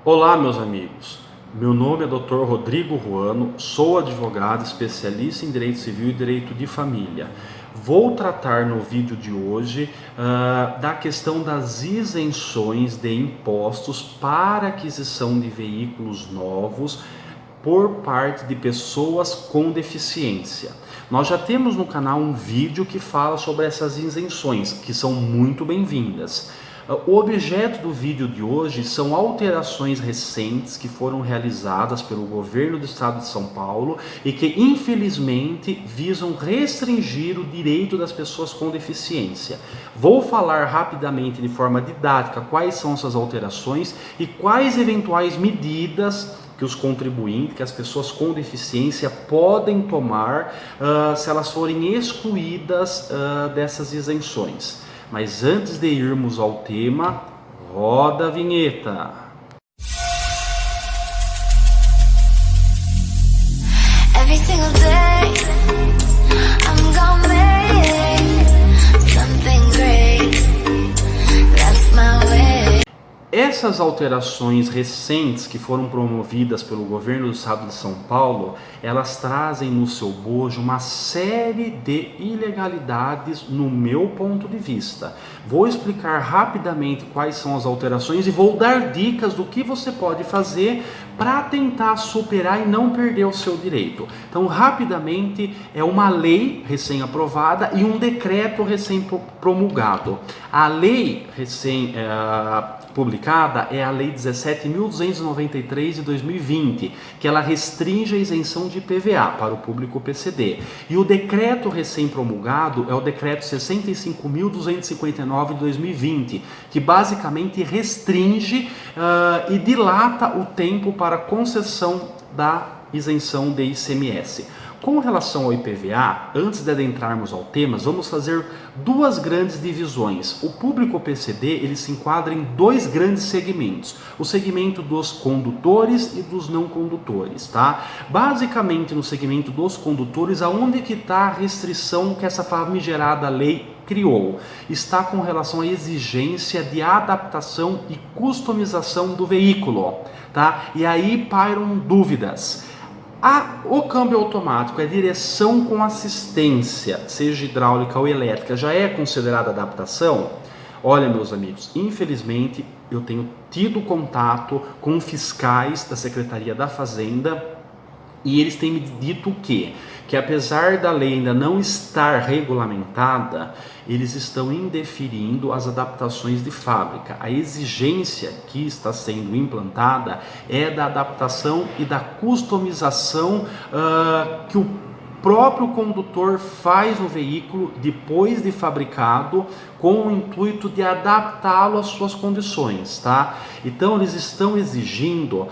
Olá, meus amigos. Meu nome é Dr. Rodrigo Ruano, sou advogado especialista em Direito Civil e Direito de Família. Vou tratar no vídeo de hoje da questão das isenções de impostos para aquisição de veículos novos por parte de pessoas com deficiência. Nós já temos no canal um vídeo que fala sobre essas isenções, que são muito bem-vindas. O objeto do vídeo de hoje são alterações recentes que foram realizadas pelo governo do estado de São Paulo e que infelizmente visam restringir o direito das pessoas com deficiência. Vou falar rapidamente de forma didática quais são essas alterações e quais eventuais medidas que os contribuintes, que as pessoas com deficiência podem tomar se elas forem excluídas dessas isenções. Mas antes de irmos ao tema, roda a vinheta. Every single day, I'm gonna make something great. That's my way. Essas alterações recentes que foram promovidas pelo governo do estado de São Paulo, elas trazem no seu bojo uma série de ilegalidades no meu ponto de vista. Vou explicar rapidamente quais são as alterações e vou dar dicas do que você pode fazer para tentar superar e não perder o seu direito. Então, rapidamente, é uma lei recém-aprovada e um decreto recém-promulgado. A lei publicada é a Lei 17.293 de 2020, que ela restringe a isenção de IPVA para o público PCD. E o decreto recém-promulgado é o decreto 65.259 de 2020, que basicamente restringe e dilata o tempo para concessão da isenção de ICMS. Com relação ao IPVA, antes de adentrarmos ao tema, vamos fazer duas grandes divisões. O público PCD ele se enquadra em dois grandes segmentos: o segmento dos condutores e dos não condutores, tá? Basicamente, no segmento dos condutores, aonde que está a restrição que essa famigerada lei criou? Está com relação à exigência de adaptação e customização do veículo, tá? E aí pairam dúvidas. O câmbio automático, a direção com assistência, seja hidráulica ou elétrica, já é considerada adaptação? Olha, meus amigos, infelizmente eu tenho tido contato com fiscais da Secretaria da Fazenda e eles têm me dito o quê? Que apesar da lei ainda não estar regulamentada, eles estão indeferindo as adaptações de fábrica. A exigência que está sendo implantada é da adaptação e da customização que o próprio condutor faz no veículo depois de fabricado, com o intuito de adaptá-lo às suas condições, tá? Então eles estão exigindo,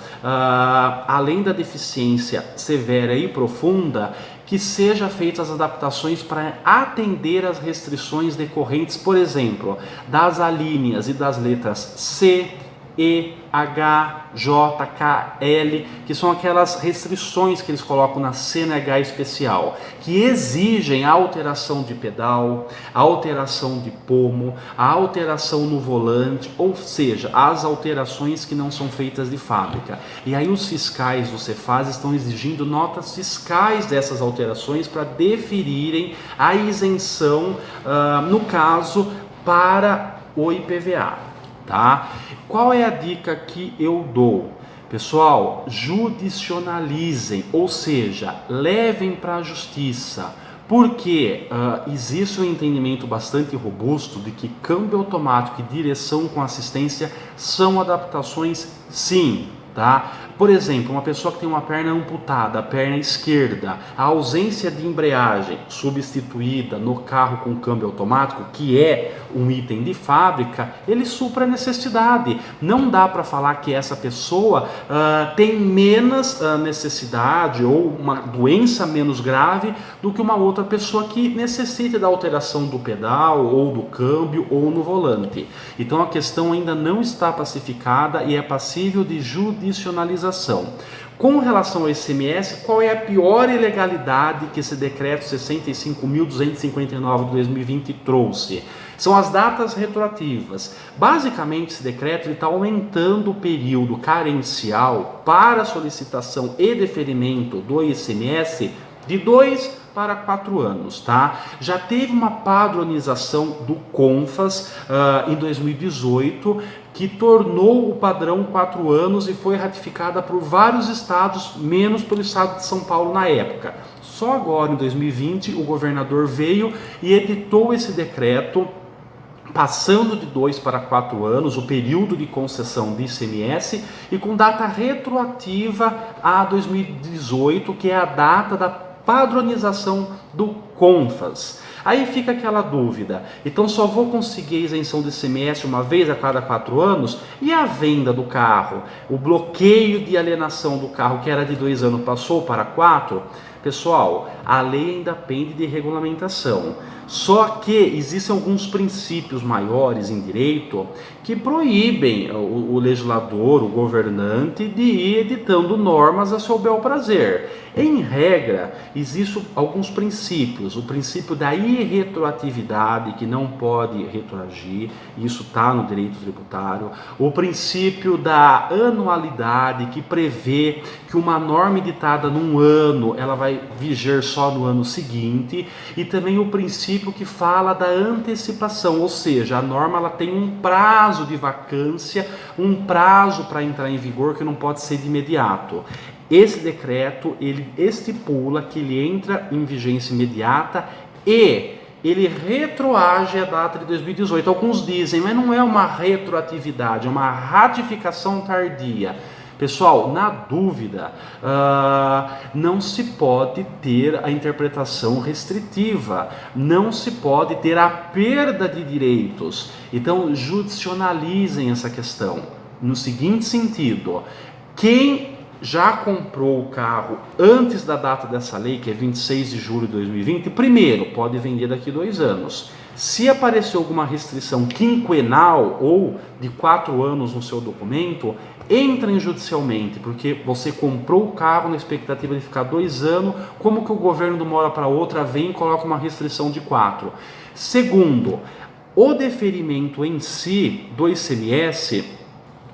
além da deficiência severa e profunda, que sejam feitas as adaptações para atender às restrições decorrentes, por exemplo, das alíneas e das letras C, E, H, J, K, L, que são aquelas restrições que eles colocam na CNH especial, que exigem a alteração de pedal, a alteração de pomo, a alteração no volante, ou seja, as alterações que não são feitas de fábrica. E aí os fiscais do Cefaz estão exigindo notas fiscais dessas alterações para deferirem a isenção, no caso, para o IPVA. Tá? Qual é a dica que eu dou? Pessoal, judicionalizem, ou seja, levem para a justiça, porque existe um entendimento bastante robusto de que câmbio automático e direção com assistência são adaptações, sim. Tá? Por exemplo, uma pessoa que tem uma perna amputada, a perna esquerda, a ausência de embreagem substituída no carro com câmbio automático, que é um item de fábrica, ele supra a necessidade. Não dá para falar que essa pessoa tem menos necessidade ou uma doença menos grave do que uma outra pessoa que necessite da alteração do pedal ou do câmbio ou no volante. Então a questão ainda não está pacificada e é passível de judicialização. Com relação ao ICMS, qual é a pior ilegalidade que esse decreto 65.259 de 2020 trouxe? São as datas retroativas. Basicamente, esse decreto está aumentando o período carencial para solicitação e deferimento do ICMS de 2 para 4 anos, tá? Já teve uma padronização do CONFAS em 2018, que tornou o padrão 4 anos e foi ratificada por vários estados, menos pelo estado de São Paulo na época. Só agora, em 2020, o governador veio e editou esse decreto, passando de 2 para 4 anos o período de concessão de ICMS e com data retroativa a 2018, que é a data da padronização do CONFAS. Aí fica aquela dúvida, então só vou conseguir a isenção do ICMS uma vez a cada 4 anos? E a venda do carro? O bloqueio de alienação do carro, que era de 2 anos, passou para 4? Pessoal, a lei ainda pende de regulamentação. Só que existem alguns princípios maiores em direito que proíbem o legislador, o governante, de ir editando normas a seu bel prazer. Em regra, existem alguns princípios. O princípio da irretroatividade, que não pode retroagir, isso está no direito tributário. O princípio da anualidade, que prevê que uma norma editada num ano, ela vai viger só no ano seguinte. E também o princípio que fala da antecipação, ou seja, a norma ela tem um prazo de vacância, um prazo para entrar em vigor que não pode ser de imediato. Esse decreto, ele estipula que ele entra em vigência imediata e ele retroage a data de 2018. Alguns dizem, mas não é uma retroatividade, é uma ratificação tardia. Pessoal, na dúvida, não se pode ter a interpretação restritiva, não se pode ter a perda de direitos. Então, judicializem essa questão. No seguinte sentido, quem já comprou o carro antes da data dessa lei, que é 26 de julho de 2020, primeiro, pode vender daqui 2 anos. Se aparecer alguma restrição quinquenal ou de 4 anos no seu documento, entrem judicialmente, porque você comprou o carro na expectativa de ficar 2 anos, como que o governo de uma hora para outra vem e coloca uma restrição de 4? Segundo, o deferimento em si do ICMS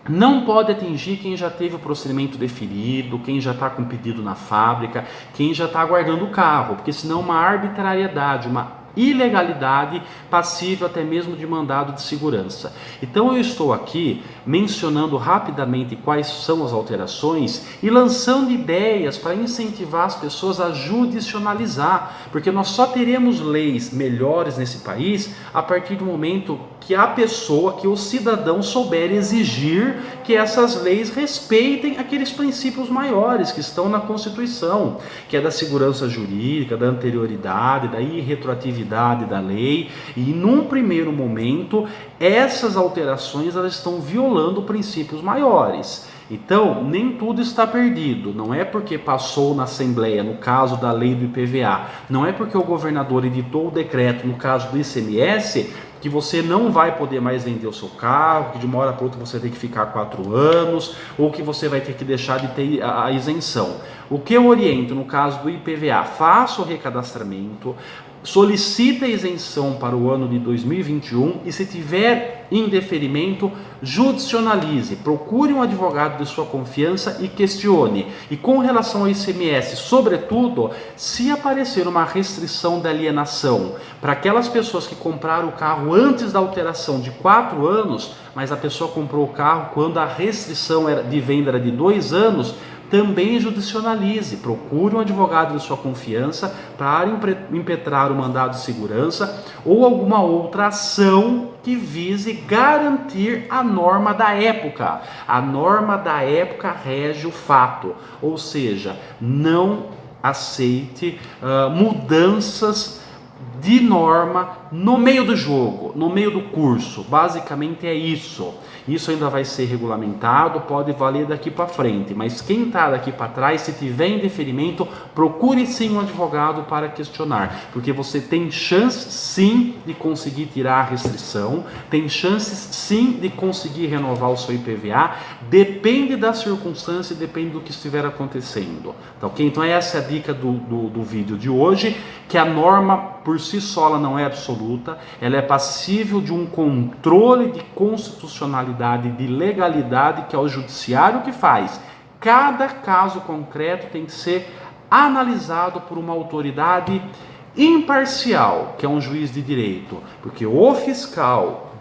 não pode atingir quem já teve o procedimento deferido, quem já está com pedido na fábrica, quem já está aguardando o carro, porque senão uma arbitrariedade, uma ilegalidade passível até mesmo de mandado de segurança. Então eu estou aqui mencionando rapidamente quais são as alterações e lançando ideias para incentivar as pessoas a judicializar, porque nós só teremos leis melhores nesse país a partir do momento que a pessoa, que o cidadão souber exigir que essas leis respeitem aqueles princípios maiores que estão na Constituição, que é da segurança jurídica, da anterioridade, da irretroatividade da lei. E num primeiro momento, essas alterações elas estão violando princípios maiores. Então, nem tudo está perdido. Não é porque passou na Assembleia, no caso da lei do IPVA, não é porque o governador editou o decreto, no caso do ICMS, que você não vai poder mais vender o seu carro, que de uma hora para outra você tem que ficar 4 anos, ou que você vai ter que deixar de ter a isenção. O que eu oriento no caso do IPVA, faça o recadastramento, solicite a isenção para o ano de 2021 e se tiver indeferimento, judicialize, procure um advogado de sua confiança e questione. E com relação ao ICMS, sobretudo, se aparecer uma restrição da alienação para aquelas pessoas que compraram o carro antes da alteração de 4 anos, mas a pessoa comprou o carro quando a restrição de venda era de 2 anos, também judicialize, procure um advogado de sua confiança para impetrar o mandado de segurança ou alguma outra ação que vise garantir a norma da época. A norma da época rege o fato, ou seja, não aceite mudanças de norma no meio do jogo, no meio do curso. Basicamente é isso. Isso ainda vai ser regulamentado, pode valer daqui para frente, mas quem está daqui para trás, se tiver indeferimento, procure sim um advogado para questionar, porque você tem chance sim de conseguir tirar a restrição, tem chances sim de conseguir renovar o seu IPVA, depende da circunstância e depende do que estiver acontecendo, tá ok? Então essa é a dica do vídeo de hoje, que a norma por si só ela não é absoluta, ela é passível de um controle de constitucionalidade, de legalidade, que é o judiciário que faz. Cada caso concreto tem que ser analisado por uma autoridade imparcial, que é um juiz de direito, porque o fiscal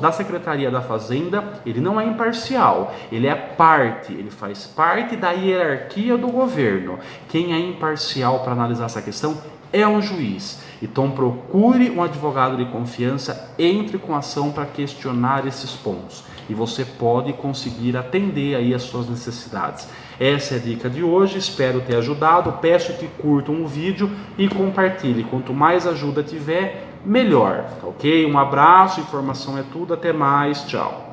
da Secretaria da Fazenda, ele não é imparcial, ele é parte, ele faz parte da hierarquia do governo. Quem é imparcial para analisar essa questão é um juiz. Então procure um advogado de confiança, entre com ação para questionar esses pontos e você pode conseguir atender aí as suas necessidades. Essa é a dica de hoje, espero ter ajudado, peço que curtam o vídeo e compartilhe, quanto mais ajuda tiver, melhor, tá ok? Um abraço, informação é tudo, até mais, tchau!